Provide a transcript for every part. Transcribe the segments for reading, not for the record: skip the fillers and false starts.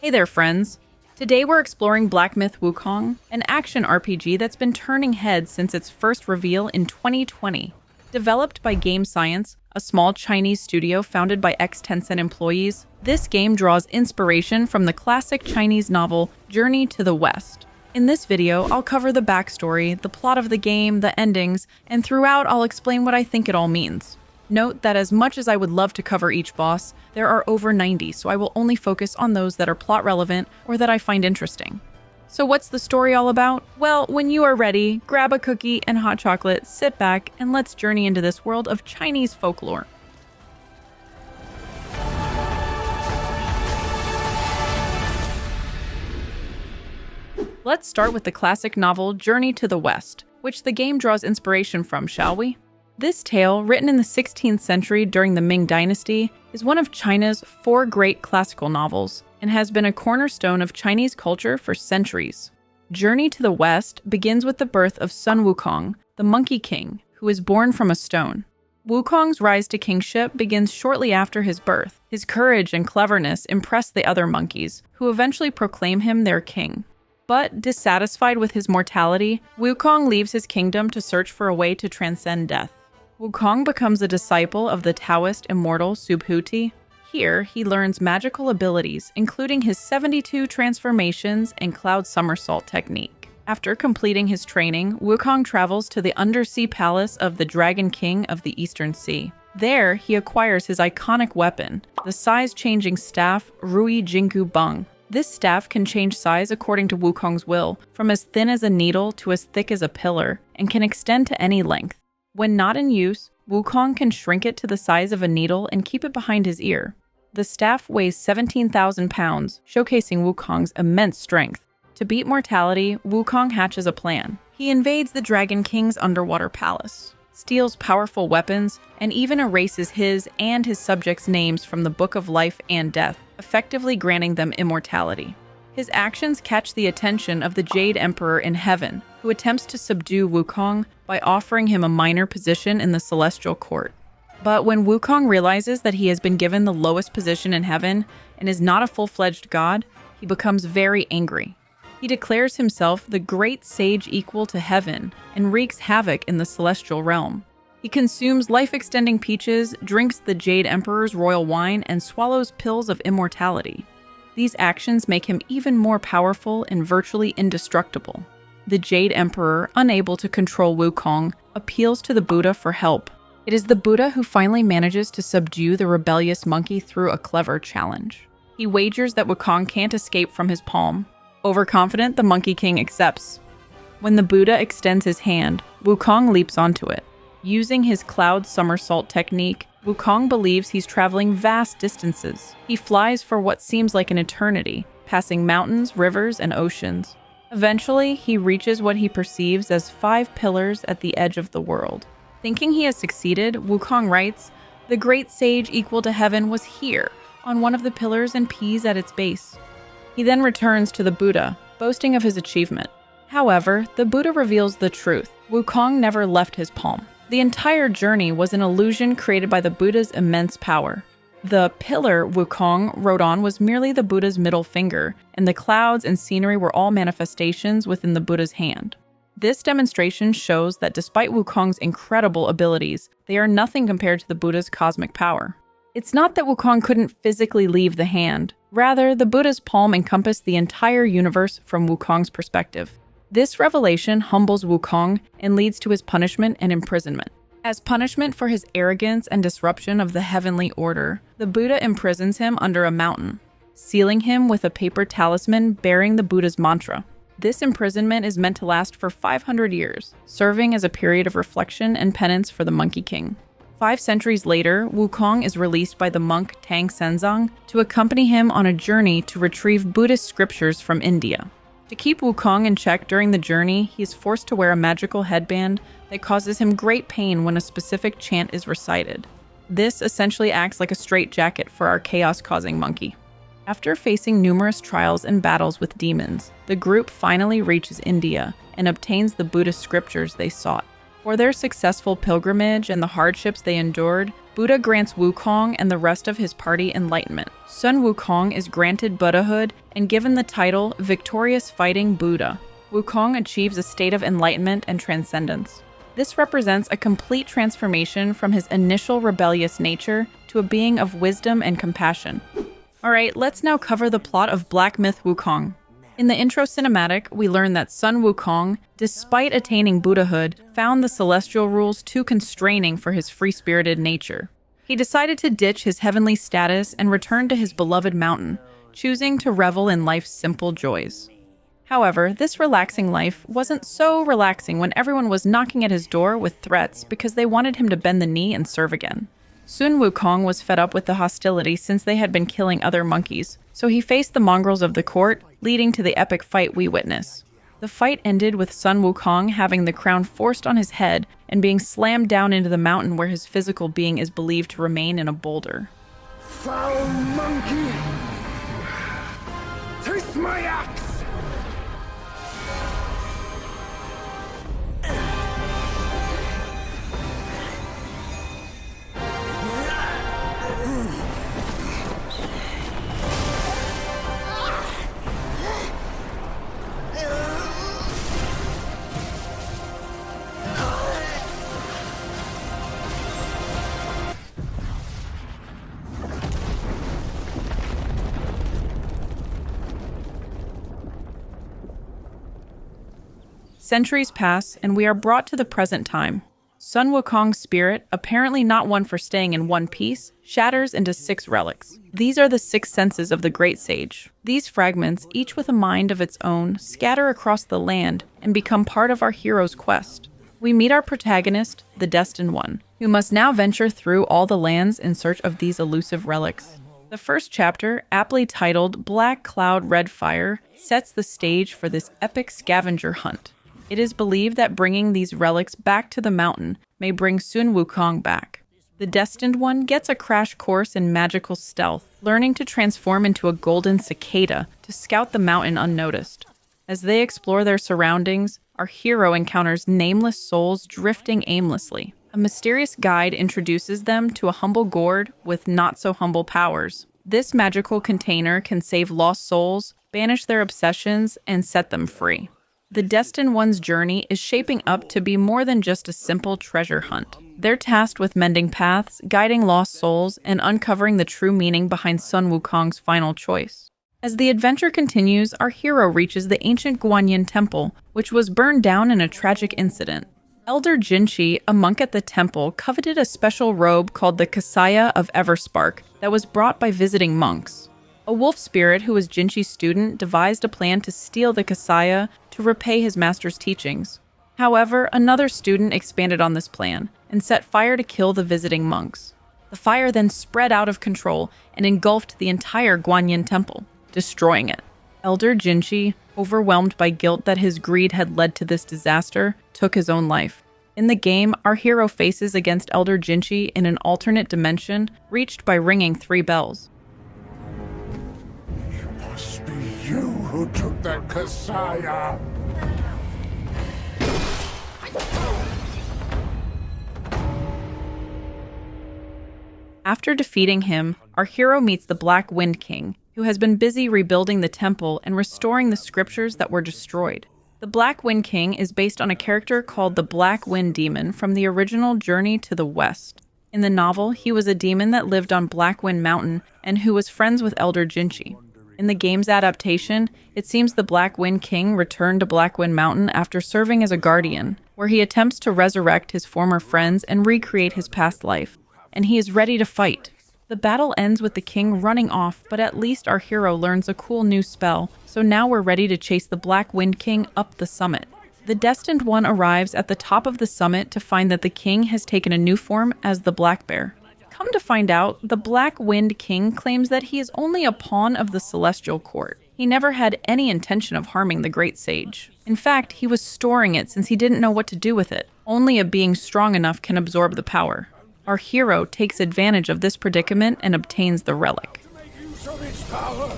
Hey there, friends! Today we're exploring Black Myth Wukong, an action RPG that's been turning heads since its first reveal in 2020. Developed by Game Science, a small Chinese studio founded by ex-Tencent employees, this game draws inspiration from the classic Chinese novel Journey to the West. In this video, I'll cover the backstory, the plot of the game, the endings, and throughout I'll explain what I think it all means. Note that as much as I would love to cover each boss, there are over 90, so I will only focus on those that are plot relevant or that I find interesting. So what's the story all about? Well, when you are ready, grab a cookie and hot chocolate, sit back, and let's journey into this world of Chinese folklore. Let's start with the classic novel Journey to the West, which the game draws inspiration from, shall we? This tale, written in the 16th century during the Ming Dynasty, is one of China's 4 great classical novels and has been a cornerstone of Chinese culture for centuries. Journey to the West begins with the birth of Sun Wukong, the Monkey King, who is born from a stone. Wukong's rise to kingship begins shortly after his birth. His courage and cleverness impress the other monkeys, who eventually proclaim him their king. But dissatisfied with his mortality, Wukong leaves his kingdom to search for a way to transcend death. Wukong becomes a disciple of the Taoist immortal Subhuti. Here, he learns magical abilities, including his 72 transformations and cloud somersault technique. After completing his training, Wukong travels to the undersea palace of the Dragon King of the Eastern Sea. There, he acquires his iconic weapon, the size-changing staff Rui Jinggu Beng. This staff can change size according to Wukong's will, from as thin as a needle to as thick as a pillar, and can extend to any length. When not in use, Wukong can shrink it to the size of a needle and keep it behind his ear. The staff weighs 17,000 pounds, showcasing Wukong's immense strength. To beat mortality, Wukong hatches a plan. He invades the Dragon King's underwater palace, steals powerful weapons, and even erases his and his subjects' names from the Book of Life and Death, effectively granting them immortality. His actions catch the attention of the Jade Emperor in heaven, who attempts to subdue Wukong by offering him a minor position in the celestial court. But when Wukong realizes that he has been given the lowest position in heaven and is not a full-fledged god, he becomes very angry. He declares himself the great sage equal to heaven and wreaks havoc in the celestial realm. He consumes life-extending peaches, drinks the Jade Emperor's royal wine, and swallows pills of immortality. These actions make him even more powerful and virtually indestructible. The Jade Emperor, unable to control Wukong, appeals to the Buddha for help. It is the Buddha who finally manages to subdue the rebellious monkey through a clever challenge. He wagers that Wukong can't escape from his palm. Overconfident, the Monkey King accepts. When the Buddha extends his hand, Wukong leaps onto it. Using his cloud somersault technique, Wukong believes he's traveling vast distances. He flies for what seems like an eternity, passing mountains, rivers, and oceans. Eventually, he reaches what he perceives as 5 pillars at the edge of the world. Thinking he has succeeded, Wukong writes, "The great sage equal to heaven was here, on one of the pillars and peas at its base." He then returns to the Buddha, boasting of his achievement. However, the Buddha reveals the truth. Wukong never left his palm. The entire journey was an illusion created by the Buddha's immense power. The pillar Wukong rode on was merely the Buddha's middle finger, and the clouds and scenery were all manifestations within the Buddha's hand. This demonstration shows that despite Wukong's incredible abilities, they are nothing compared to the Buddha's cosmic power. It's not that Wukong couldn't physically leave the hand. Rather, the Buddha's palm encompassed the entire universe from Wukong's perspective. This revelation humbles Wukong and leads to his punishment and imprisonment. As punishment for his arrogance and disruption of the heavenly order, the Buddha imprisons him under a mountain, sealing him with a paper talisman bearing the Buddha's mantra. This imprisonment is meant to last for 500 years, serving as a period of reflection and penance for the Monkey King. 5 centuries later, Wukong is released by the monk Tang Senzong to accompany him on a journey to retrieve Buddhist scriptures from India. To keep Wukong in check during the journey, he is forced to wear a magical headband that causes him great pain when a specific chant is recited. This essentially acts like a straitjacket for our chaos-causing monkey. After facing numerous trials and battles with demons, the group finally reaches India and obtains the Buddhist scriptures they sought. For their successful pilgrimage and the hardships they endured, Buddha grants Wukong and the rest of his party enlightenment. Sun Wukong is granted Buddhahood and given the title Victorious Fighting Buddha. Wukong achieves a state of enlightenment and transcendence. This represents a complete transformation from his initial rebellious nature to a being of wisdom and compassion. Alright, let's now cover the plot of Black Myth Wukong. In the intro cinematic, we learn that Sun Wukong, despite attaining Buddhahood, found the celestial rules too constraining for his free-spirited nature. He decided to ditch his heavenly status and return to his beloved mountain, choosing to revel in life's simple joys. However, this relaxing life wasn't so relaxing when everyone was knocking at his door with threats because they wanted him to bend the knee and serve again. Sun Wukong was fed up with the hostility since they had been killing other monkeys, so he faced the mongrels of the court, leading to the epic fight we witness. The fight ended with Sun Wukong having the crown forced on his head and being slammed down into the mountain where his physical being is believed to remain in a boulder. Foul monkey! Taste my axe! Centuries pass, and we are brought to the present time. Sun Wukong's spirit, apparently not one for staying in one piece, shatters into 6 relics. These are the 6 senses of the great sage. These fragments, each with a mind of its own, scatter across the land and become part of our hero's quest. We meet our protagonist, the Destined One, who must now venture through all the lands in search of these elusive relics. The first chapter, aptly titled Black Cloud Red Fire, sets the stage for this epic scavenger hunt. It is believed that bringing these relics back to the mountain may bring Sun Wukong back. The Destined One gets a crash course in magical stealth, learning to transform into a golden cicada to scout the mountain unnoticed. As they explore their surroundings, our hero encounters nameless souls drifting aimlessly. A mysterious guide introduces them to a humble gourd with not-so-humble powers. This magical container can save lost souls, banish their obsessions, and set them free. The Destined One's journey is shaping up to be more than just a simple treasure hunt. They're tasked with mending paths, guiding lost souls, and uncovering the true meaning behind Sun Wukong's final choice. As the adventure continues, our hero reaches the ancient Guanyin temple, which was burned down in a tragic incident. Elder Jinchi, a monk at the temple, coveted a special robe called the Kasaya of Everspark that was brought by visiting monks. A wolf spirit who was Jinchi's student devised a plan to steal the Kasaya to repay his master's teachings. However, another student expanded on this plan and set fire to kill the visiting monks. The fire then spread out of control and engulfed the entire Guanyin temple, destroying it. Elder Jinchi, overwhelmed by guilt that his greed had led to this disaster, took his own life. In the game, our hero faces against Elder Jinchi in an alternate dimension reached by ringing 3 bells. Must be you who took that Kasaya! After defeating him, our hero meets the Black Wind King, who has been busy rebuilding the temple and restoring the scriptures that were destroyed. The Black Wind King is based on a character called the Black Wind Demon from the original Journey to the West. In the novel, he was a demon that lived on Black Wind Mountain and who was friends with Elder Jinchi. In the game's adaptation, it seems the Black Wind King returned to Black Wind Mountain after serving as a guardian, where he attempts to resurrect his former friends and recreate his past life, and he is ready to fight. The battle ends with the king running off, but at least our hero learns a cool new spell, so now we're ready to chase the Black Wind King up the summit. The Destined One arrives at the top of the summit to find that the king has taken a new form as the Black Bear. Come to find out, the Black Wind King claims that he is only a pawn of the celestial court. He never had any intention of harming the great sage. In fact, he was storing it since he didn't know what to do with it. Only a being strong enough can absorb the power. Our hero takes advantage of this predicament and obtains the relic. To make use of its power,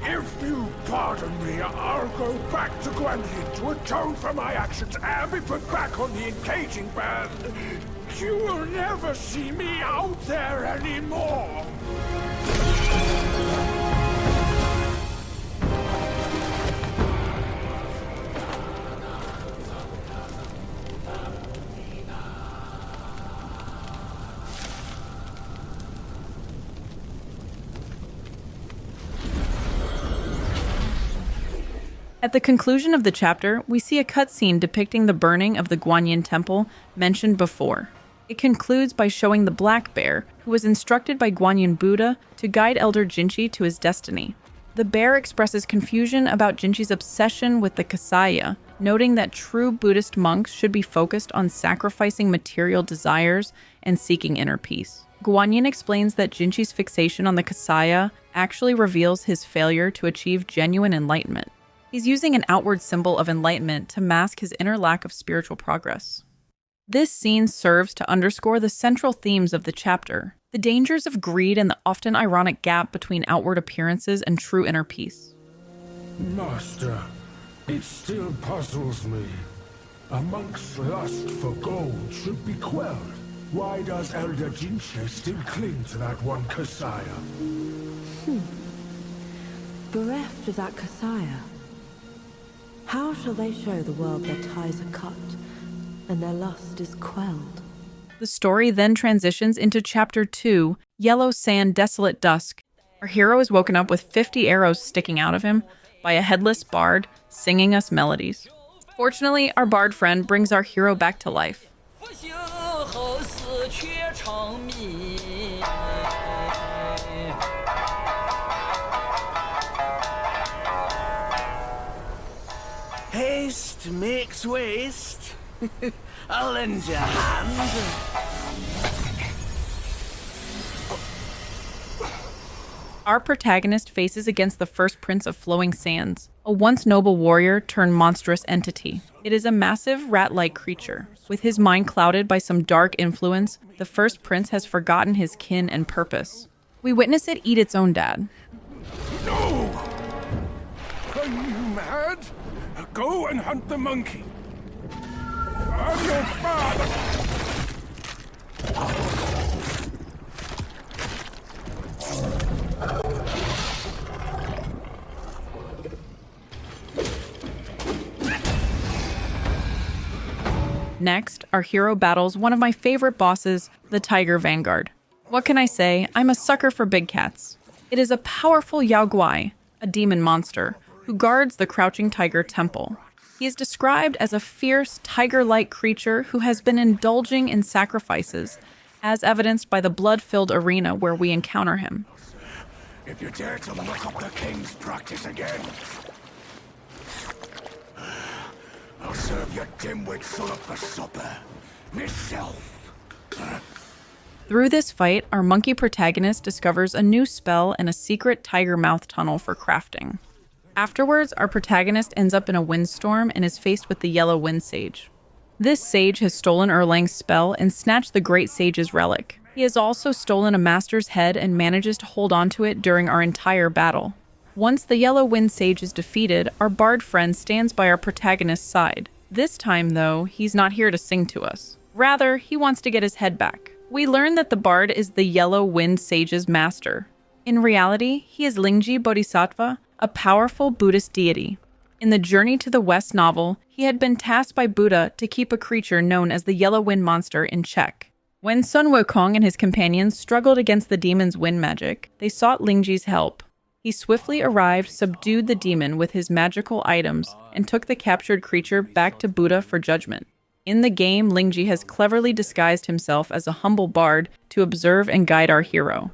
if You pardon me, I'll go back to Guanyin to atone for my actions and be put back on the engaging band. You will never see me out there anymore. At the conclusion of the chapter, we see a cutscene depicting the burning of the Guanyin temple mentioned before. It concludes by showing the black bear, who was instructed by Guanyin Buddha to guide Elder Jinchi to his destiny. The bear expresses confusion about Jinchi's obsession with the Kasaya, noting that true Buddhist monks should be focused on sacrificing material desires and seeking inner peace. Guanyin explains that Jinchi's fixation on the Kasaya actually reveals his failure to achieve genuine enlightenment. He's using an outward symbol of enlightenment to mask his inner lack of spiritual progress. This scene serves to underscore the central themes of the chapter, the dangers of greed and the often ironic gap between outward appearances and true inner peace. Master, it still puzzles me. A monk's lust for gold should be quelled. Why does Elder Jinchi still cling to that one Kasaya? Bereft of that Kasaya, how shall they show the world their ties are cut and their lust is quelled? The story then transitions into Chapter 2, Yellow Sand Desolate Dusk. Our hero is woken up with 50 arrows sticking out of him by a headless bard singing us melodies. Fortunately, our bard friend brings our hero back to life. Haste makes waste. I'll lend you a hand. Our protagonist faces against the first prince of Flowing Sands, a once noble warrior turned monstrous entity. It is a massive rat-like creature. With his mind clouded by some dark influence, the first prince has forgotten his kin and purpose. We witness it eat its own dad. No! Are you mad? Go and hunt the monkey. I'm your father. Next, our hero battles one of my favorite bosses, the Tiger Vanguard. What can I say? I'm a sucker for big cats. It is a powerful Yao Guai, a demon monster, who guards the Crouching Tiger Temple. He is described as a fierce, tiger-like creature who has been indulging in sacrifices, as evidenced by the blood-filled arena where we encounter him. If you dare to look up the king's practice again, I'll serve your dimwit son up for supper. Myself. Through this fight, our monkey protagonist discovers a new spell and a secret tiger mouth tunnel for crafting. Afterwards, our protagonist ends up in a windstorm and is faced with the Yellow Wind Sage. This sage has stolen Erlang's spell and snatched the Great Sage's relic. He has also stolen a master's head and manages to hold onto it during our entire battle. Once the Yellow Wind Sage is defeated, our bard friend stands by our protagonist's side. This time, though, he's not here to sing to us. Rather, he wants to get his head back. We learn that the bard is the Yellow Wind Sage's master. In reality, he is Lingji Bodhisattva, a powerful Buddhist deity. In the Journey to the West novel, he had been tasked by Buddha to keep a creature known as the Yellow Wind Monster in check. When Sun Wukong and his companions struggled against the demon's wind magic, they sought Lingji's help. He swiftly arrived, subdued the demon with his magical items, and took the captured creature back to Buddha for judgment. In the game, Lingji has cleverly disguised himself as a humble bard to observe and guide our hero.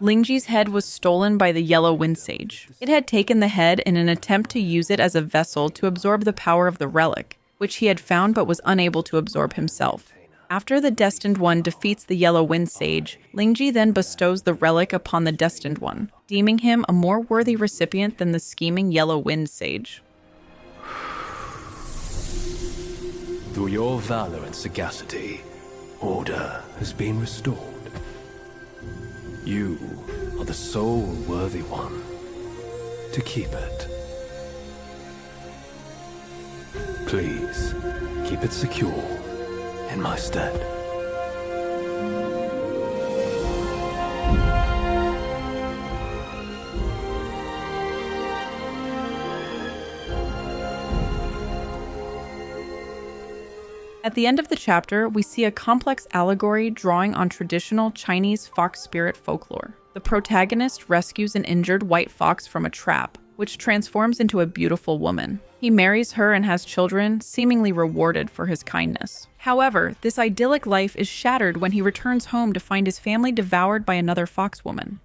Lingji's head was stolen by the Yellow Wind Sage. It had taken the head in an attempt to use it as a vessel to absorb the power of the relic, which he had found but was unable to absorb himself. After the Destined One defeats the Yellow Wind Sage, Lingji then bestows the relic upon the Destined One, deeming him a more worthy recipient than the scheming Yellow Wind Sage. Through your valor and sagacity, order has been restored. You are the sole worthy one. to keep it. Please, keep it secure in my stead. At the end of the chapter, we see a complex allegory drawing on traditional Chinese fox spirit folklore. The protagonist rescues an injured white fox from a trap, which transforms into a beautiful woman. He marries her and has children, seemingly rewarded for his kindness. However, this idyllic life is shattered when he returns home to find his family devoured by another fox woman.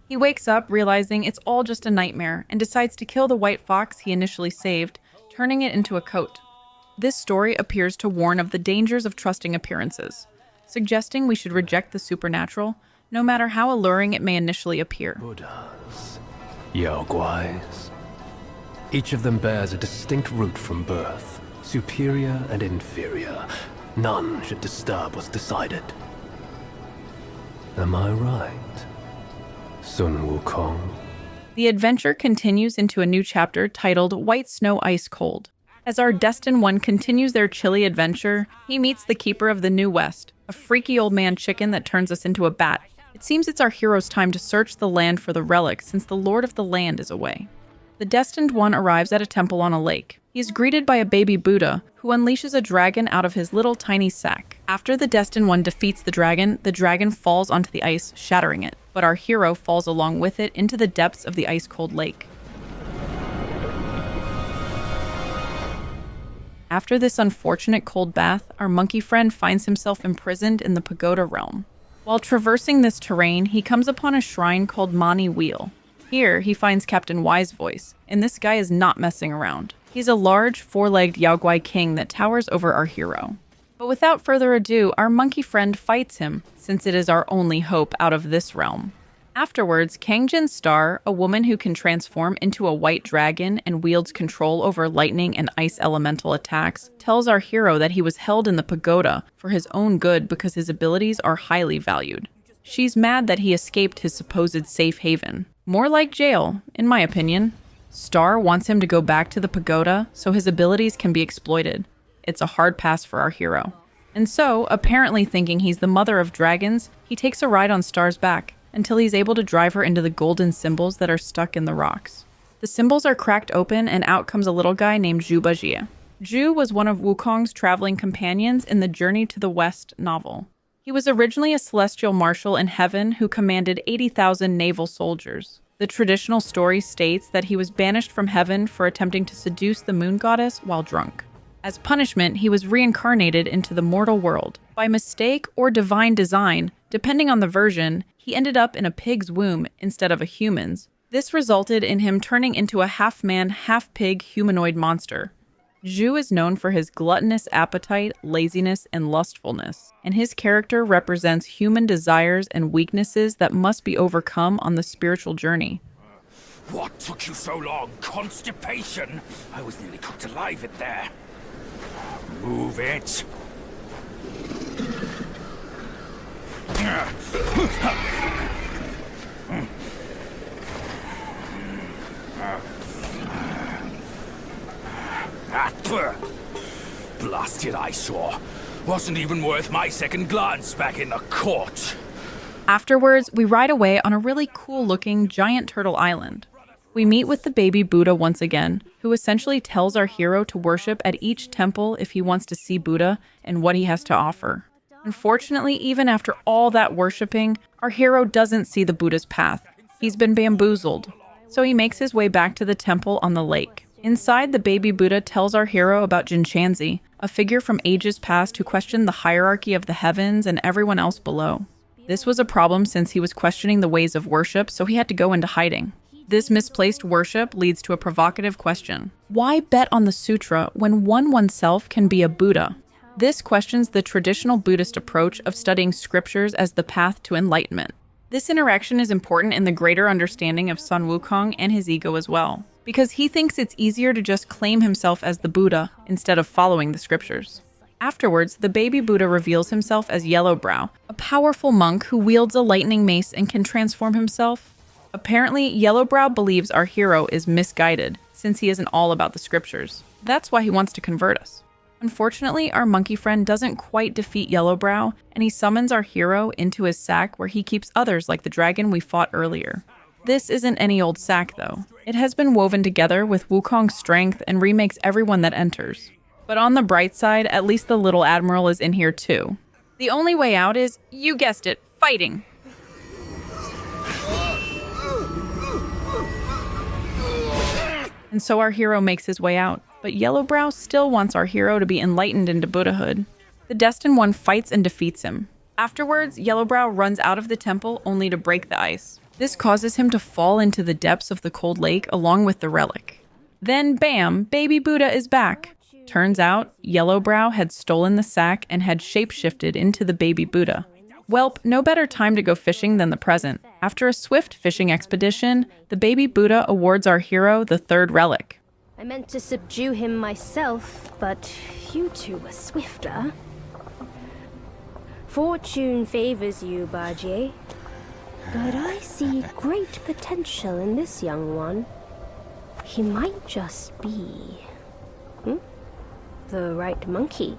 He wakes up realizing it's all just a nightmare and decides to kill the white fox he initially saved, turning it into a coat. This story appears to warn of the dangers of trusting appearances, suggesting we should reject the supernatural, no matter how alluring it may initially appear. Buddhas, Yaoguais. Each of them bears a distinct root from birth, superior and inferior. None should disturb what's decided. Am I right, Sun Wukong? The adventure continues into a new chapter titled White Snow Ice Cold. As our Destined One continues their chilly adventure, he meets the Keeper of the New West, a freaky old man chicken that turns us into a bat. It seems it's our hero's time to search the land for the relic since the Lord of the Land is away. The Destined One arrives at a temple on a lake. He is greeted by a baby Buddha, who unleashes a dragon out of his little tiny sack. After the Destined One defeats the dragon falls onto the ice, shattering it, but our hero falls along with it into the depths of the ice-cold lake. After this unfortunate cold bath, our monkey friend finds himself imprisoned in the pagoda realm. While traversing this terrain, he comes upon a shrine called Mani Wheel. Here, he finds Captain Wise Voice, and this guy is not messing around. He's a large, four-legged Yaoguai king that towers over our hero. But without further ado, our monkey friend fights him, since it is our only hope out of this realm. Afterwards, Kangjin Star, a woman who can transform into a white dragon and wields control over lightning and ice elemental attacks, tells our hero that he was held in the pagoda for his own good because his abilities are highly valued. She's mad that he escaped his supposed safe haven. More like jail, in my opinion. Star wants him to go back to the pagoda so his abilities can be exploited. It's a hard pass for our hero. And so, apparently thinking he's the mother of dragons, he takes a ride on Star's back, until he's able to drive her into the golden symbols that are stuck in the rocks. The symbols are cracked open and out comes a little guy named Zhu Bajie. Zhu was one of Wukong's traveling companions in the Journey to the West novel. He was originally a celestial marshal in heaven who commanded 80,000 naval soldiers. The traditional story states that he was banished from heaven for attempting to seduce the moon goddess while drunk. As punishment, he was reincarnated into the mortal world. By mistake or divine design, depending on the version, he ended up in a pig's womb instead of a human's. This resulted in him turning into a half-man, half-pig humanoid monster. Zhu is known for his gluttonous appetite, laziness, and lustfulness, and his character represents human desires and weaknesses that must be overcome on the spiritual journey. What took you so long? Constipation? I was nearly cooked alive in there. Move it. Blasted eyesore. Wasn't even worth my second glance back in the court. Afterwards, we ride away on a really cool-looking giant turtle island. We meet with the baby Buddha once again, who essentially tells our hero to worship at each temple if he wants to see Buddha and what he has to offer. Unfortunately, even after all that worshipping, our hero doesn't see the Buddha's path. He's been bamboozled. So he makes his way back to the temple on the lake. Inside, the baby Buddha tells our hero about Jinshanzi, a figure from ages past who questioned the hierarchy of the heavens and everyone else below. This was a problem since he was questioning the ways of worship, so he had to go into hiding. This misplaced worship leads to a provocative question. Why bet on the sutra when oneself can be a Buddha? This questions the traditional Buddhist approach of studying scriptures as the path to enlightenment. This interaction is important in the greater understanding of Sun Wukong and his ego as well, because he thinks it's easier to just claim himself as the Buddha instead of following the scriptures. Afterwards, the baby Buddha reveals himself as Yellowbrow, a powerful monk who wields a lightning mace and can transform himself. Apparently, Yellowbrow believes our hero is misguided, since he isn't all about the scriptures. That's why he wants to convert us. Unfortunately, our monkey friend doesn't quite defeat Yellowbrow, and he summons our hero into his sack where he keeps others like the dragon we fought earlier. This isn't any old sack, though. It has been woven together with Wukong's strength and remakes everyone that enters. But on the bright side, at least the little admiral is in here too. The only way out is, you guessed it, fighting. And so our hero makes his way out, but Yellowbrow still wants our hero to be enlightened into Buddhahood. The Destined One fights and defeats him. Afterwards, Yellowbrow runs out of the temple only to break the ice. This causes him to fall into the depths of the cold lake along with the relic. Then bam, baby Buddha is back. Turns out, Yellowbrow had stolen the sack and had shapeshifted into the baby Buddha. Welp, no better time to go fishing than the present. After a swift fishing expedition, the baby Buddha awards our hero the third relic. I meant to subdue him myself, but you two were swifter. Fortune favors you, Bajie. But I see great potential in this young one. He might just be... the right monkey.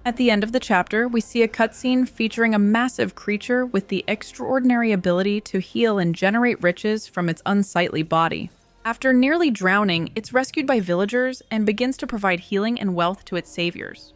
At the end of the chapter, we see a cutscene featuring a massive creature with the extraordinary ability to heal and generate riches from its unsightly body. After nearly drowning, it's rescued by villagers and begins to provide healing and wealth to its saviors.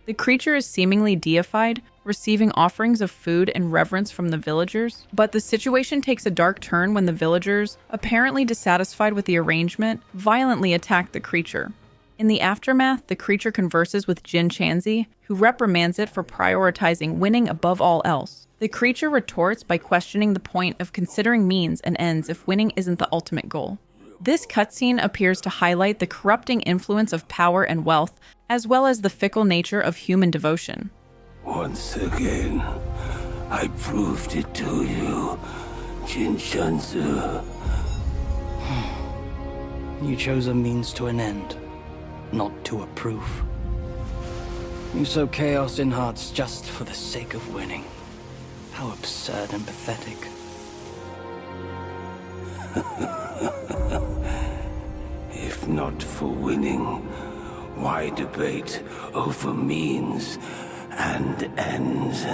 The creature is seemingly deified, receiving offerings of food and reverence from the villagers, but the situation takes a dark turn when the villagers, apparently dissatisfied with the arrangement, violently attack the creature. In the aftermath, the creature converses with Jin Chanzi, who reprimands it for prioritizing winning above all else. The creature retorts by questioning the point of considering means and ends if winning isn't the ultimate goal. This cutscene appears to highlight the corrupting influence of power and wealth, as well as the fickle nature of human devotion. Once again, I proved it to you, Jin Chanzi. You chose a means to an end, not to a proof. You sow chaos in hearts just for the sake of winning. How absurd and pathetic. If not for winning, why debate over means and ends?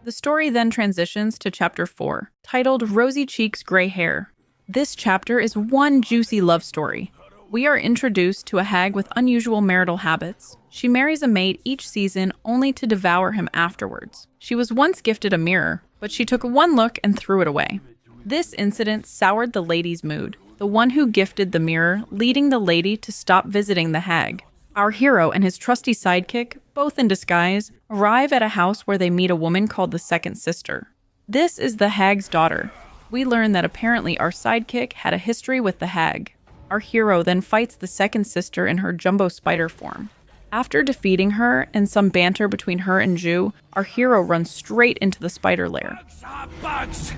The story then transitions to Chapter 4, titled Rosy Cheeks, Gray Hair. This chapter is one juicy love story. We are introduced to a hag with unusual marital habits. She marries a mate each season only to devour him afterwards. She was once gifted a mirror, but she took one look and threw it away. This incident soured the lady's mood, the one who gifted the mirror leading the lady to stop visiting the hag. Our hero and his trusty sidekick, both in disguise, arrive at a house where they meet a woman called the Second Sister. This is the hag's daughter. We learn that apparently our sidekick had a history with the hag. Our hero then fights the Second Sister in her jumbo spider form. After defeating her and some banter between her and Zhu, our hero runs straight into the spider lair. Bugs are bugs!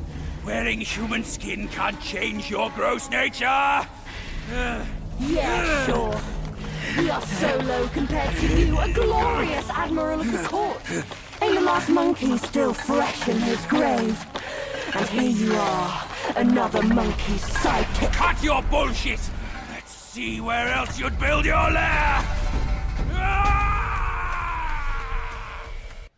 Wearing human skin can't change your gross nature! Yeah, sure. We are so low compared to you, a glorious admiral of the court. Ain't the last monkey still fresh in his grave? And here you are, another monkey's sidekick. Cut your bullshit! Let's see where else you'd build your lair!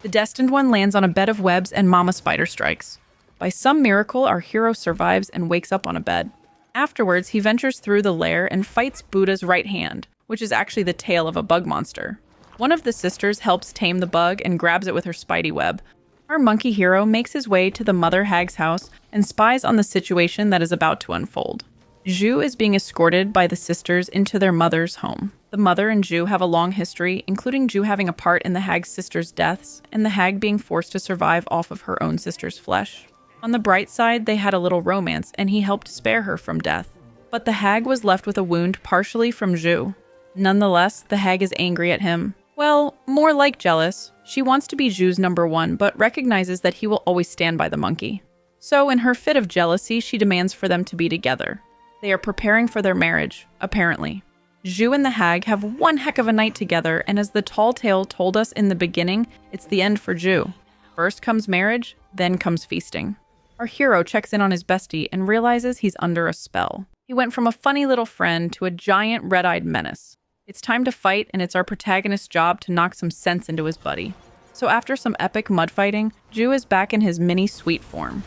The Destined One lands on a bed of webs and Mama Spider strikes. By some miracle, our hero survives and wakes up on a bed. Afterwards, he ventures through the lair and fights Buddha's right hand, which is actually the tail of a bug monster. One of the sisters helps tame the bug and grabs it with her spidey web. Our monkey hero makes his way to the Mother Hag's house and spies on the situation that is about to unfold. Zhu is being escorted by the sisters into their mother's home. The mother and Zhu have a long history, including Zhu having a part in the hag's sisters' deaths, and the hag being forced to survive off of her own sister's flesh. On the bright side, they had a little romance, and he helped spare her from death. But the hag was left with a wound partially from Zhu. Nonetheless, the hag is angry at him. Well, more like jealous. She wants to be Zhu's number one, but recognizes that he will always stand by the monkey. So, in her fit of jealousy, she demands for them to be together. They are preparing for their marriage, apparently. Zhu and the hag have one heck of a night together, and as the tall tale told us in the beginning, it's the end for Zhu. First comes marriage, then comes feasting. Our hero checks in on his bestie and realizes he's under a spell. He went from a funny little friend to a giant red-eyed menace. It's time to fight, and it's our protagonist's job to knock some sense into his buddy. So after some epic mud fighting, Zhu is back in his mini sweet form.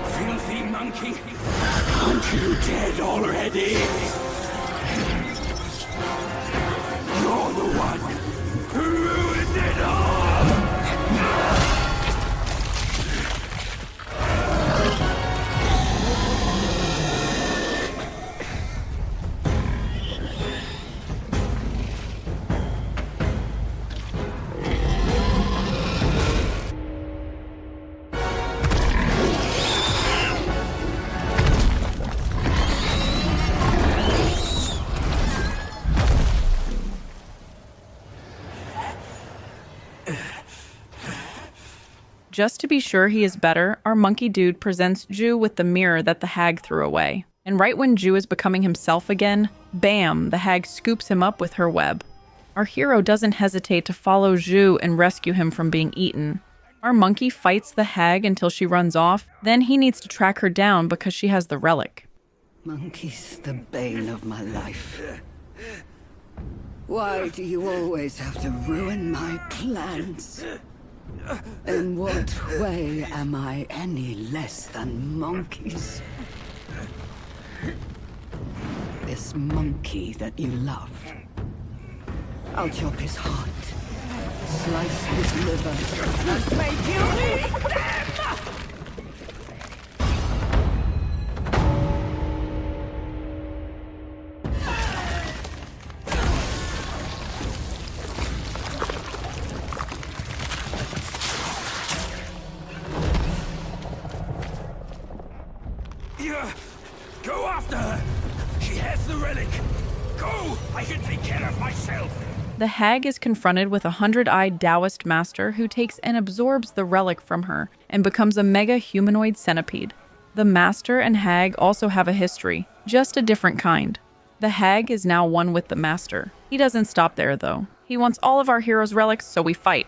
Filthy monkey! Aren't you dead already? You're the one who ruined it all! Just to be sure he is better, our monkey dude presents Zhu with the mirror that the hag threw away. And right when Zhu is becoming himself again, bam, the hag scoops him up with her web. Our hero doesn't hesitate to follow Zhu and rescue him from being eaten. Our monkey fights the hag until she runs off, then he needs to track her down because she has the relic. Monkey's the bane of my life. Why do you always have to ruin my plans? In what way am I any less than monkeys? This monkey that you love. I'll chop his heart, slice his liver, and make you eat them! Go after her! She has the relic! Go! I can take care of myself! The hag is confronted with a 100-eyed Taoist master who takes and absorbs the relic from her and becomes a mega humanoid centipede. The master and hag also have a history, just a different kind. The hag is now one with the master. He doesn't stop there, though. He wants all of our hero's relics, so we fight.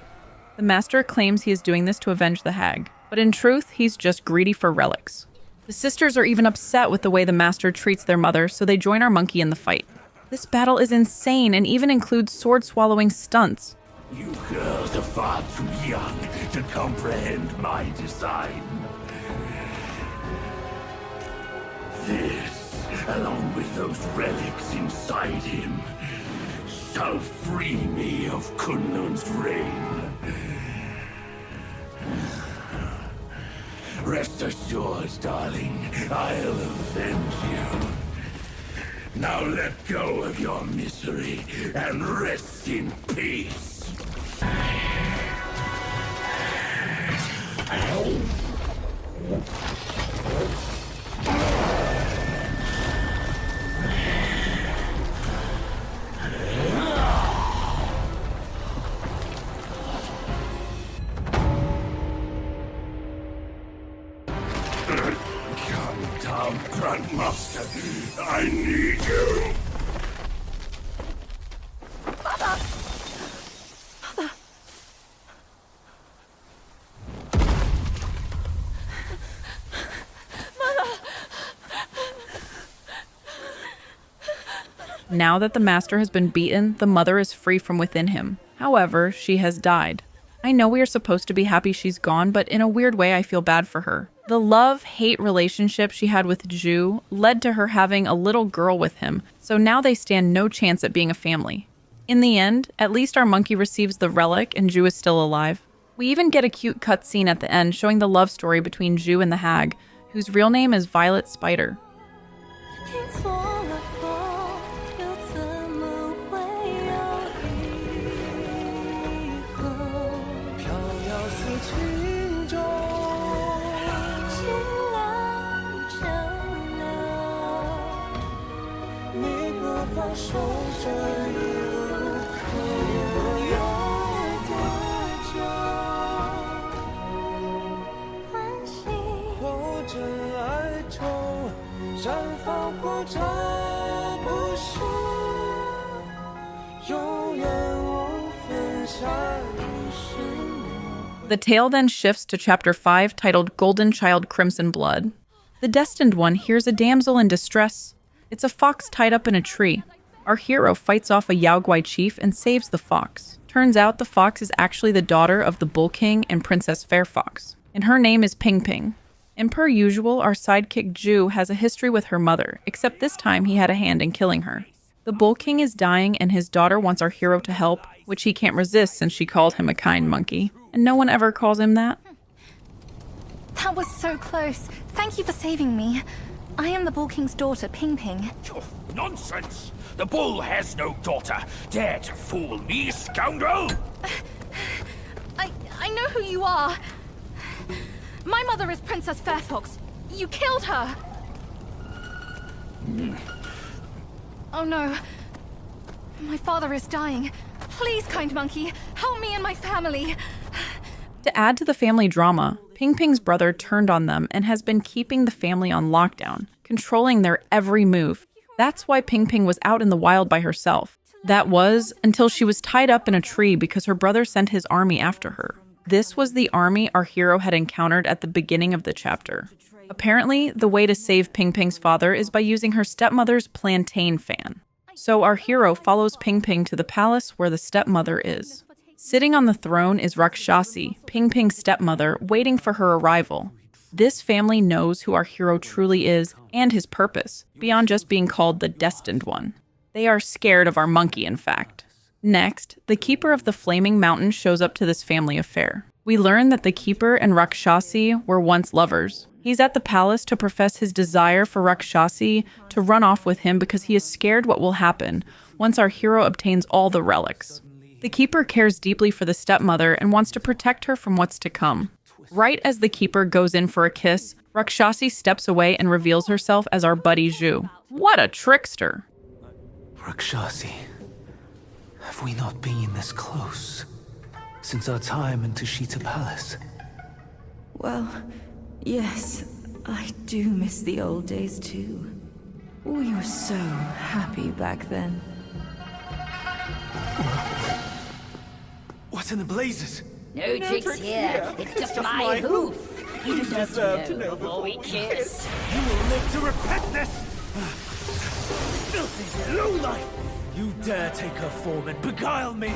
The master claims he is doing this to avenge the hag, but in truth, he's just greedy for relics. The sisters are even upset with the way the master treats their mother, so they join our monkey in the fight. This battle is insane and even includes sword-swallowing stunts. You girls are far too young to comprehend my design. This, along with those relics inside him, shall free me of Kunlun's reign. Rest assured, darling, I'll avenge you. Now let go of your misery and rest in peace. Come down, Grandmaster. I need you. Now that the master has been beaten, the mother is free from within him. However, she has died. I know we are supposed to be happy she's gone, but in a weird way I feel bad for her. The love-hate relationship she had with Zhu led to her having a little girl with him, so now they stand no chance at being a family. In the end, at least our monkey receives the relic and Zhu is still alive. We even get a cute cutscene at the end showing the love story between Zhu and the hag, whose real name is Violet Spider. Show The tale then shifts to Chapter 5, titled Golden Child Crimson Blood. The Destined One hears a damsel in distress. It's a fox tied up in a tree. Our hero fights off a Yaoguai chief and saves the fox. Turns out the fox is actually the daughter of the Bull King and Princess Fairfox, and her name is Ping Ping. And per usual, our sidekick Ju has a history with her mother, except this time he had a hand in killing her. The Bull King is dying and his daughter wants our hero to help, which he can't resist since she called him a kind monkey. And no one ever calls him that. That was so close. Thank you for saving me. I am the Bull King's daughter, Ping Ping. Oh, nonsense! The bull has no daughter. Dare to fool me, scoundrel! I know who you are. My mother is Princess Fairfox. You killed her. Oh no. My father is dying. Please, kind monkey, help me and my family. To add to the family drama, Ping Ping's brother turned on them and has been keeping the family on lockdown, controlling their every move. That's why Ping Ping was out in the wild by herself. That was until she was tied up in a tree because her brother sent his army after her. This was the army our hero had encountered at the beginning of the chapter. Apparently, the way to save Ping Ping's father is by using her stepmother's plantain fan. So our hero follows Ping Ping to the palace where the stepmother is. Sitting on the throne is Rakshasi, Ping Ping's stepmother, waiting for her arrival. This family knows who our hero truly is and his purpose, beyond just being called the Destined One. They are scared of our monkey, in fact. Next, the Keeper of the Flaming Mountain shows up to this family affair. We learn that the Keeper and Rakshasi were once lovers. He's at the palace to profess his desire for Rakshasi to run off with him because he is scared what will happen once our hero obtains all the relics. The Keeper cares deeply for the stepmother and wants to protect her from what's to come. Right as the Keeper goes in for a kiss, Rakshasi steps away and reveals herself as our buddy Zhu. What a trickster! Rakshasi, have we not been this close since our time in Tushita Palace? Well, yes, I do miss the old days too. We were so happy back then. What in the blazes? No tricks here. It's just my hoof. You deserve to know before we kiss. You will live to repent this! Filthy lowlife! You dare take her form and beguile me!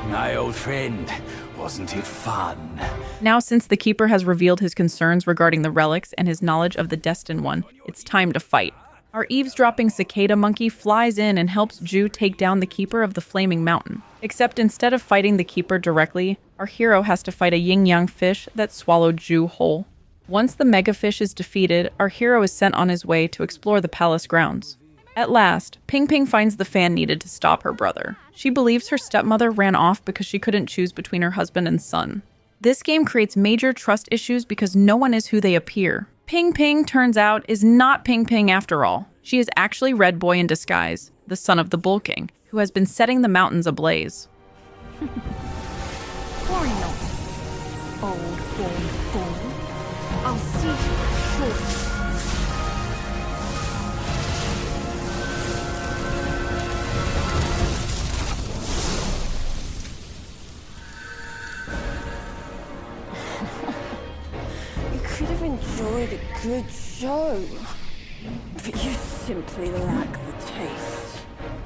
My old friend, wasn't it fun? Now, since the Keeper has revealed his concerns regarding the relics and his knowledge of the Destined One, it's time to fight. Our eavesdropping cicada monkey flies in and helps Ju take down the Keeper of the Flaming Mountain. Except instead of fighting the Keeper directly, our hero has to fight a yin-yang fish that swallowed Ju whole. Once the mega fish is defeated, our hero is sent on his way to explore the palace grounds. At last, Ping Ping finds the fan needed to stop her brother. She believes her stepmother ran off because she couldn't choose between her husband and son. This game creates major trust issues because no one is who they appear. Ping Ping, turns out, is not Ping Ping after all. She is actually Red Boy in disguise, the son of the Bull King, who has been setting the mountains ablaze. Worry not, old born fool. I'll see you shortly. You could have enjoyed a good show. But you simply lack the taste.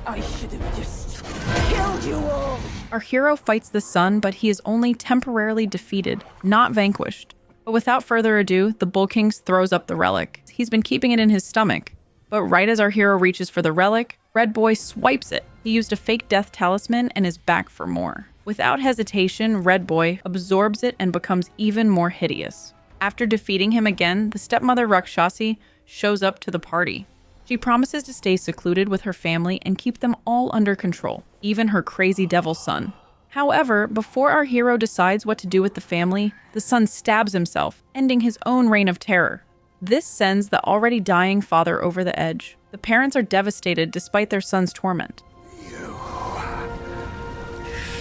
I should have just killed you all! Our hero fights the sun, but he is only temporarily defeated, not vanquished. But without further ado, the Bull King throws up the relic. He's been keeping it in his stomach. But right as our hero reaches for the relic, Red Boy swipes it. He used a fake death talisman and is back for more. Without hesitation, Red Boy absorbs it and becomes even more hideous. After defeating him again, the stepmother Rakshasi shows up to the party. She promises to stay secluded with her family and keep them all under control, even her crazy devil son. However, before our hero decides what to do with the family, the son stabs himself, ending his own reign of terror. This sends the already dying father over the edge. The parents are devastated despite their son's torment. You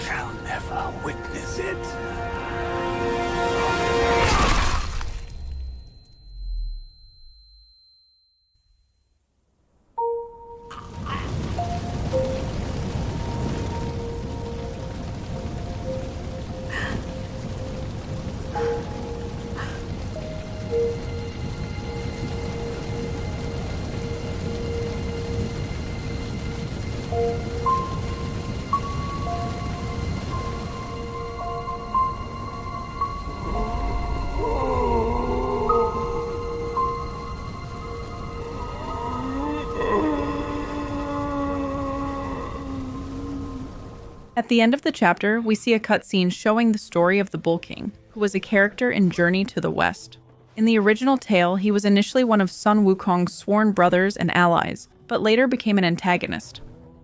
shall never witness it. At the end of the chapter, we see a cutscene showing the story of the Bull King, who was a character in Journey to the West. In the original tale, he was initially one of Sun Wukong's sworn brothers and allies, but later became an antagonist.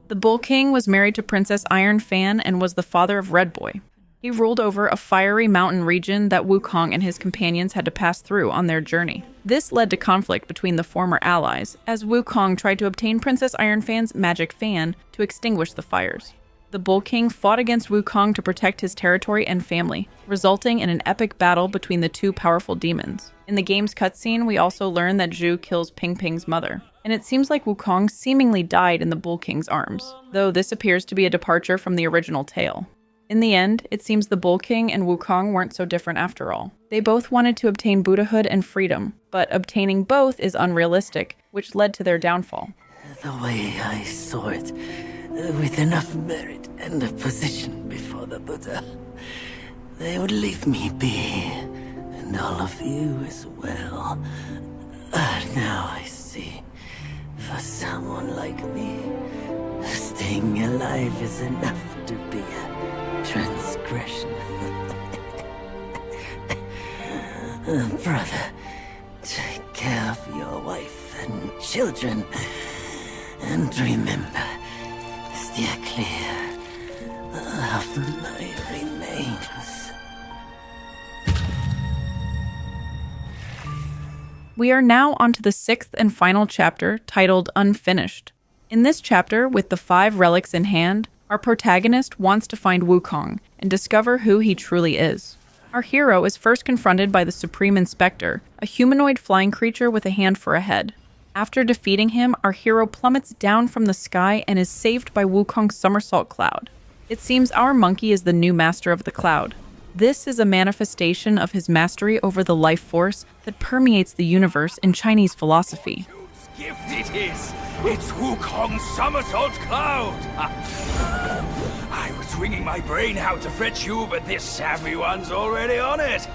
The Bull King was married to Princess Iron Fan and was the father of Red Boy. He ruled over a fiery mountain region that Wukong and his companions had to pass through on their journey. This led to conflict between the former allies, as Wukong tried to obtain Princess Iron Fan's magic fan to extinguish the fires. The Bull King fought against Wukong to protect his territory and family, resulting in an epic battle between the two powerful demons. In the game's cutscene, we also learn that Zhu kills Ping Ping's mother, and it seems like Wukong seemingly died in the Bull King's arms, though this appears to be a departure from the original tale. In the end, it seems the Bull King and Wukong weren't so different after all. They both wanted to obtain Buddhahood and freedom, but obtaining both is unrealistic, which led to their downfall. The way I saw it, with enough merit and a position before the Buddha, they would leave me be, and all of you as well. Now I see, for someone like me, staying alive is enough to be a transgression. Brother, take care of your wife and children, and remember, steer clear of my remains. We are now onto the 6th and final chapter, titled Unfinished. In this chapter, with the 5 relics in hand, our protagonist wants to find Wukong and discover who he truly is. Our hero is first confronted by the Supreme Inspector, a humanoid flying creature with a hand for a head. After defeating him, our hero plummets down from the sky and is saved by Wukong's somersault cloud. It seems our monkey is the new master of the cloud. This is a manifestation of his mastery over the life force that permeates the universe in Chinese philosophy. Gift it is! It's Wukong's somersault cloud! I was wringing my brain how to fetch you, but this savvy one's already on it!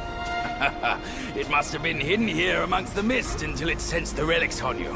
It must have been hidden here amongst the mist until it sensed the relics on you.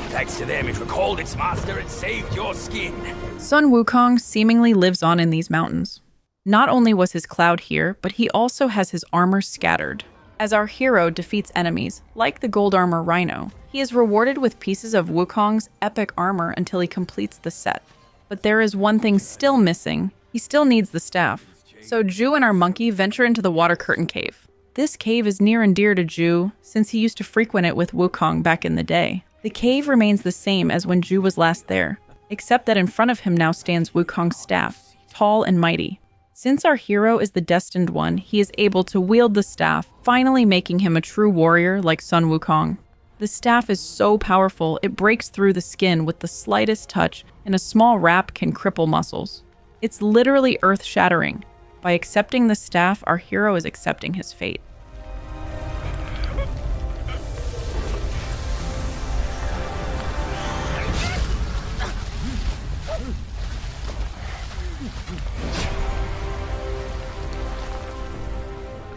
Thanks to them, it recalled its master and saved your skin. Sun Wukong seemingly lives on in these mountains. Not only was his cloud here, but he also has his armor scattered. As our hero defeats enemies, like the gold armor Rhino, he is rewarded with pieces of Wukong's epic armor until he completes the set. But there is one thing still missing. He still needs the staff. So Zhu and our monkey venture into the Water Curtain Cave. This cave is near and dear to Zhu, since he used to frequent it with Wukong back in the day. The cave remains the same as when Zhu was last there, except that in front of him now stands Wukong's staff, tall and mighty. Since our hero is the Destined One, he is able to wield the staff, finally making him a true warrior like Sun Wukong. The staff is so powerful, it breaks through the skin with the slightest touch, and a small wrap can cripple muscles. It's literally earth-shattering. By accepting the staff, our hero is accepting his fate.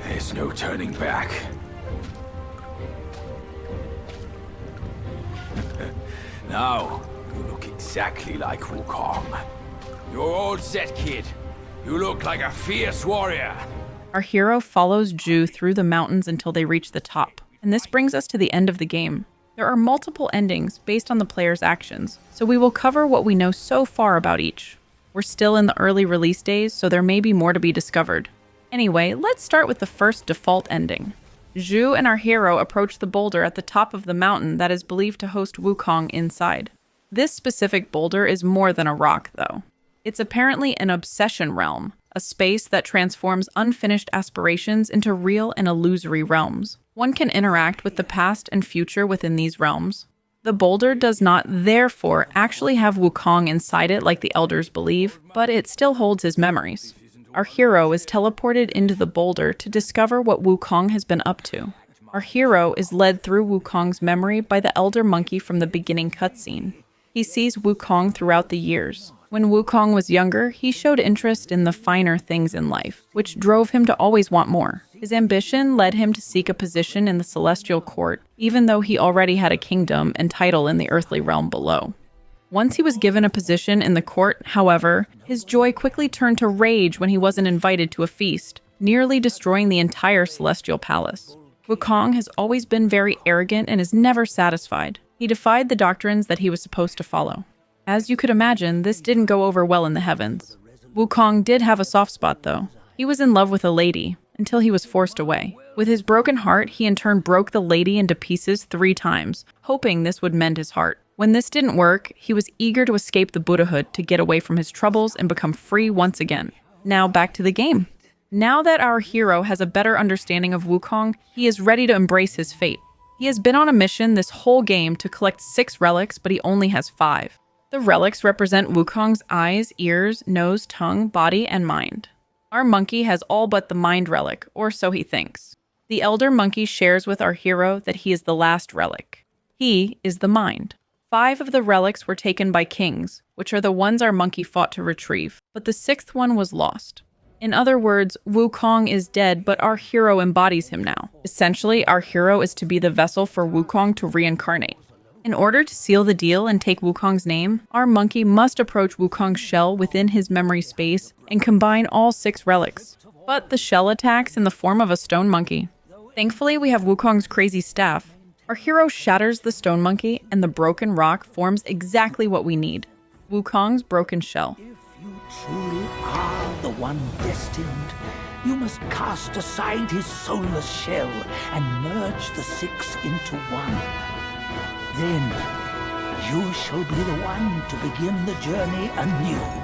There's no turning back. Now, you look exactly like Wukong. You're all set, kid. You look like a fierce warrior. Our hero follows Zhu through the mountains until they reach the top. And this brings us to the end of the game. There are multiple endings based on the player's actions, so we will cover what we know so far about each. We're still in the early release days, so there may be more to be discovered. Anyway, let's start with the first default ending. Zhu and our hero approach the boulder at the top of the mountain that is believed to host Wukong inside. This specific boulder is more than a rock, though. It's apparently an obsession realm, a space that transforms unfinished aspirations into real and illusory realms. One can interact with the past and future within these realms. The boulder does not, therefore, actually have Wukong inside it like the elders believe, but it still holds his memories. Our hero is teleported into the boulder to discover what Wukong has been up to. Our hero is led through Wukong's memory by the elder monkey from the beginning cutscene. He sees Wukong throughout the years. When Wukong was younger, he showed interest in the finer things in life, which drove him to always want more. His ambition led him to seek a position in the celestial court, even though he already had a kingdom and title in the earthly realm below. Once he was given a position in the court, however, his joy quickly turned to rage when he wasn't invited to a feast, nearly destroying the entire celestial palace. Wukong has always been very arrogant and is never satisfied. He defied the doctrines that he was supposed to follow. As you could imagine, this didn't go over well in the heavens. Wukong did have a soft spot, though. He was in love with a lady, until he was forced away. With his broken heart, he in turn broke the lady into pieces 3 times, hoping this would mend his heart. When this didn't work, he was eager to escape the Buddhahood to get away from his troubles and become free once again. Now back to the game. Now that our hero has a better understanding of Wukong, he is ready to embrace his fate. He has been on a mission this whole game to collect 6 relics, but he only has 5. The relics represent Wukong's eyes, ears, nose, tongue, body, and mind. Our monkey has all but the mind relic, or so he thinks. The elder monkey shares with our hero that he is the last relic. He is the mind. 5 of the relics were taken by kings, which are the ones our monkey fought to retrieve, but the 6th one was lost. In other words, Wukong is dead, but our hero embodies him now. Essentially, our hero is to be the vessel for Wukong to reincarnate. In order to seal the deal and take Wukong's name, our monkey must approach Wukong's shell within his memory space and combine all 6 relics. But the shell attacks in the form of a stone monkey. Thankfully, we have Wukong's crazy staff. Our hero shatters the stone monkey, and the broken rock forms exactly what we need: Wukong's broken shell. If you truly are the one destined, you must cast aside his soulless shell and merge the 6 into one. Then you shall be the one to begin the journey anew.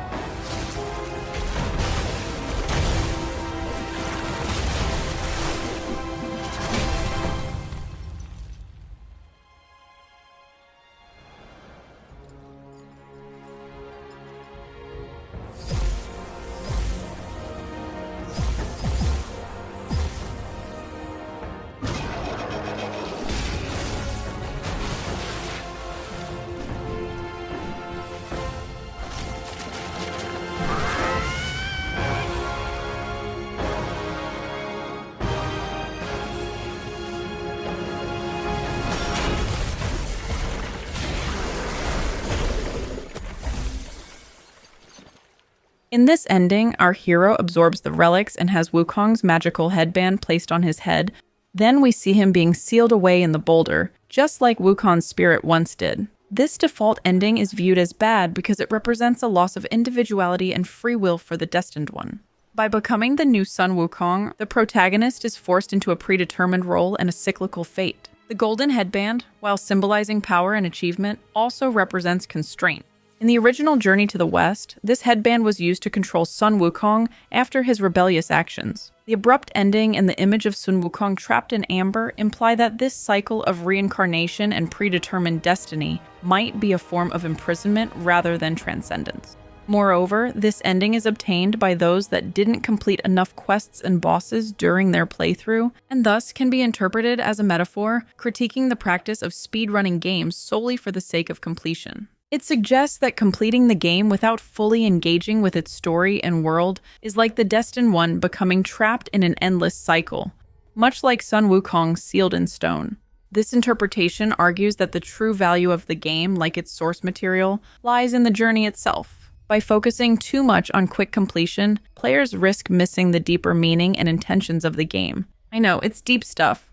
In this ending, our hero absorbs the relics and has Wukong's magical headband placed on his head. Then we see him being sealed away in the boulder, just like Wukong's spirit once did. This default ending is viewed as bad because it represents a loss of individuality and free will for the Destined One. By becoming the new Sun Wukong, the protagonist is forced into a predetermined role and a cyclical fate. The golden headband, while symbolizing power and achievement, also represents constraint. In the original Journey to the West, this headband was used to control Sun Wukong after his rebellious actions. The abrupt ending and the image of Sun Wukong trapped in amber imply that this cycle of reincarnation and predetermined destiny might be a form of imprisonment rather than transcendence. Moreover, this ending is obtained by those that didn't complete enough quests and bosses during their playthrough, and thus can be interpreted as a metaphor critiquing the practice of speedrunning games solely for the sake of completion. It suggests that completing the game without fully engaging with its story and world is like the Destined One becoming trapped in an endless cycle, much like Sun Wukong sealed in stone. This interpretation argues that the true value of the game, like its source material, lies in the journey itself. By focusing too much on quick completion, players risk missing the deeper meaning and intentions of the game. I know, it's deep stuff.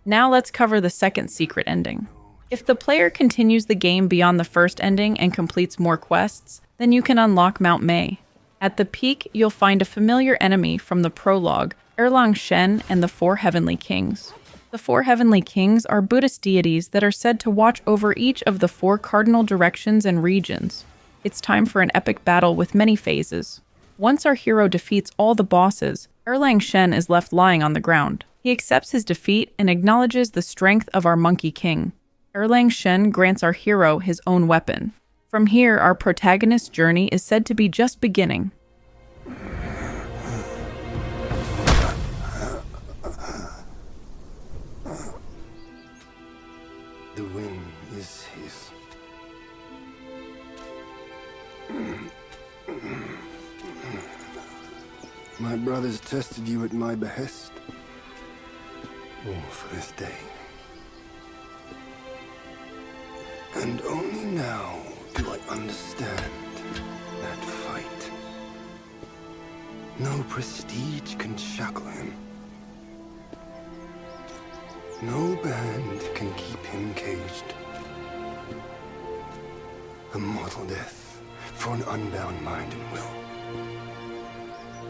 Now let's cover the second secret ending. If the player continues the game beyond the first ending and completes more quests, then you can unlock Mount Mei. At the peak, you'll find a familiar enemy from the prologue, Erlang Shen and the 4 Heavenly Kings. The 4 Heavenly Kings are Buddhist deities that are said to watch over each of the 4 cardinal directions and regions. It's time for an epic battle with many phases. Once our hero defeats all the bosses, Erlang Shen is left lying on the ground. He accepts his defeat and acknowledges the strength of our Monkey King. Erlang Shen grants our hero his own weapon. From here, our protagonist's journey is said to be just beginning. The win is his. My brothers tested you at my behest. All for this day. And only now do understand that fight. No prestige can shackle him. No band can keep him caged. A mortal death for an unbound mind and will.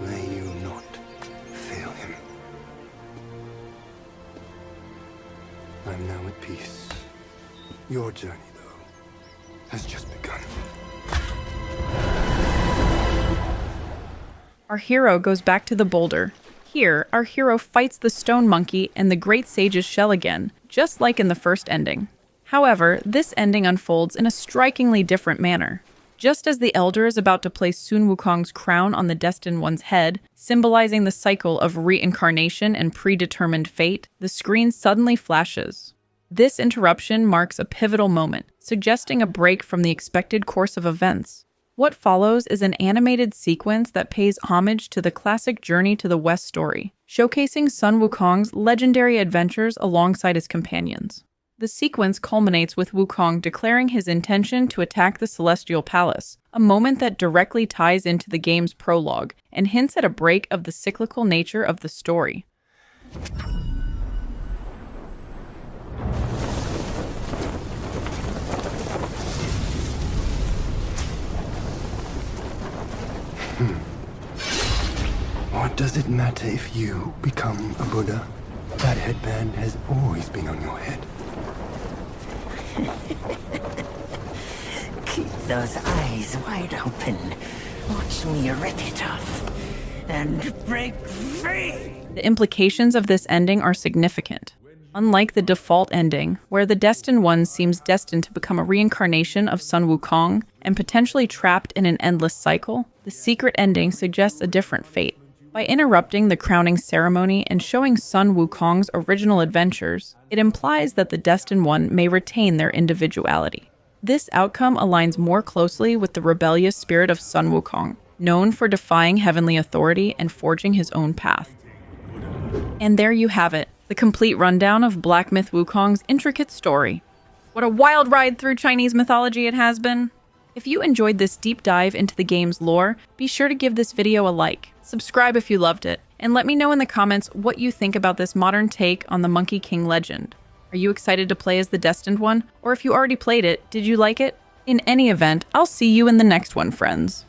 May you not fail him. I'm now at peace. Your journey, though, has just begun. Our hero goes back to the boulder. Here, our hero fights the stone monkey and the great sage's shell again, just like in the first ending. However, this ending unfolds in a strikingly different manner. Just as the Elder is about to place Sun Wukong's crown on the Destined One's head, symbolizing the cycle of reincarnation and predetermined fate, the screen suddenly flashes. This interruption marks a pivotal moment, suggesting a break from the expected course of events. What follows is an animated sequence that pays homage to the classic Journey to the West story, showcasing Sun Wukong's legendary adventures alongside his companions. The sequence culminates with Wukong declaring his intention to attack the Celestial Palace, a moment that directly ties into the game's prologue and hints at a break of the cyclical nature of the story. What does it matter if you become a Buddha? That headband has always been on your head. Keep those eyes wide open. Watch me rip it off and break free. The implications of this ending are significant. Unlike the default ending, where the Destined One seems destined to become a reincarnation of Sun Wukong and potentially trapped in an endless cycle, the secret ending suggests a different fate. By interrupting the crowning ceremony and showing Sun Wukong's original adventures, it implies that the Destined One may retain their individuality. This outcome aligns more closely with the rebellious spirit of Sun Wukong, known for defying heavenly authority and forging his own path. And there you have it, the complete rundown of Black Myth Wukong's intricate story. What a wild ride through Chinese mythology it has been! If you enjoyed this deep dive into the game's lore, be sure to give this video a like, subscribe if you loved it, and let me know in the comments what you think about this modern take on the Monkey King legend. Are you excited to play as the Destined One? Or if you already played it, did you like it? In any event, I'll see you in the next one, friends.